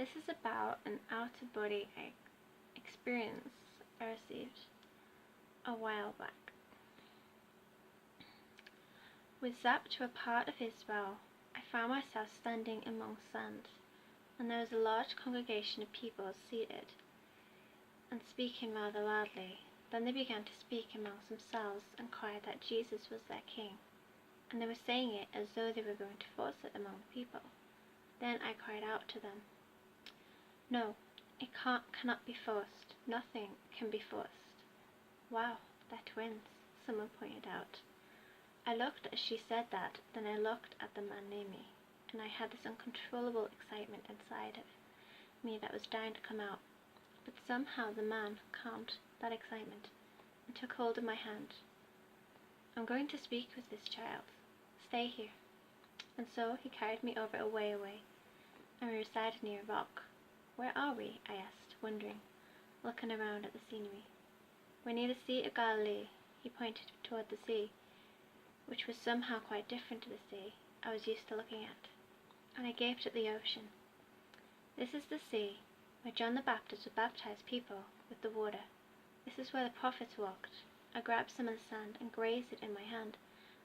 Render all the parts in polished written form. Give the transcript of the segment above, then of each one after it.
This is about an out-of-body experience I received a while back. With zapped to a part of Israel, I found myself standing among sand, and there was a large congregation of people seated and speaking rather loudly. Then they began to speak amongst themselves and cried that Jesus was their king, and they were saying it as though they were going to force it among the people. Then I cried out to them, "No, it cannot be forced. Nothing can be forced." "Wow, they're twins," someone pointed out. I looked as she said that, then I looked at the man near me, and I had this uncontrollable excitement inside of me that was dying to come out. But somehow the man calmed that excitement and took hold of my hand. "I'm going to speak with this child. Stay here." And so he carried me over a way away, and we resided near a rock. "Where are we?" I asked, wondering, looking around at the scenery. "We're near the Sea of Galilee." He pointed toward the sea, which was somehow quite different to the sea I was used to looking at, and I gaped at the ocean. "This is the sea where John the Baptist would baptize people with the water. This is where the prophets walked." I grabbed some of the sand and grazed it in my hand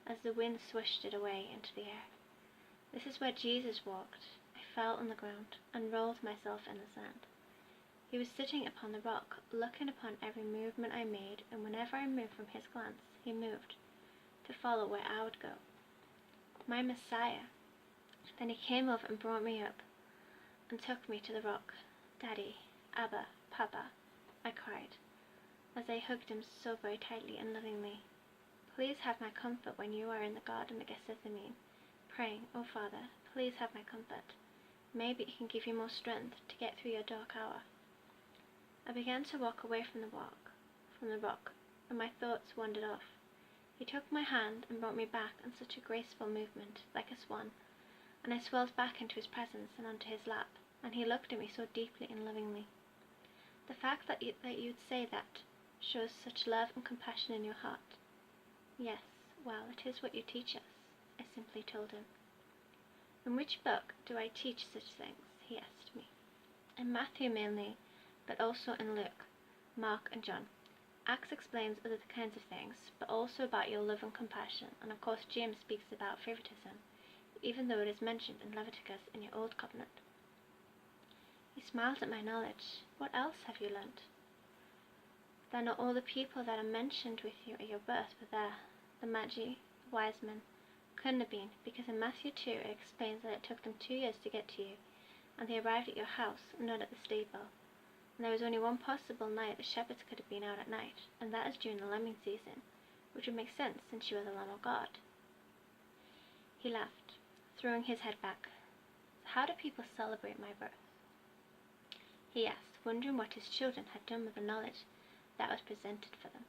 as the wind swished it away into the air. "This is where Jesus walked." I fell on the ground and rolled myself in the sand. He was sitting upon the rock, looking upon every movement I made, and whenever I moved from his glance, he moved to follow where I would go. My Messiah. Then he came over and brought me up and took me to the rock. "Daddy, Abba, Papa," I cried, as I hugged him so very tightly and lovingly. "Please have my comfort when you are in the Garden of Gethsemane, praying, 'Oh Father, please have my comfort. Maybe it can give you more strength to get through your dark hour.'" I began to walk away from the rock, and my thoughts wandered off. He took my hand and brought me back in such a graceful movement, like a swan, and I swelled back into his presence and onto his lap, and he looked at me so deeply and lovingly. "The fact that you'd say that shows such love and compassion in your heart." "Yes, well, it is what you teach us," I simply told him. "In which book do I teach such things?" he asked me. "In Matthew mainly, but also in Luke, Mark, and John. Acts explains other kinds of things, but also about your love and compassion, and of course James speaks about favoritism, even though it is mentioned in Leviticus in your Old Covenant." He smiled at my knowledge. "What else have you learnt?" "That not all the people that are mentioned with you at your birth were there. The Magi, the wise men, couldn't have been, because in Matthew 2 it explains that it took them 2 years to get to you, and they arrived at your house, not at the stable. And there was only one possible night the shepherds could have been out at night, and that is during the lambing season, which would make sense since you are the Lamb of God." He laughed, throwing his head back. "So how do people celebrate my birth?" he asked, wondering what his children had done with the knowledge that was presented for them.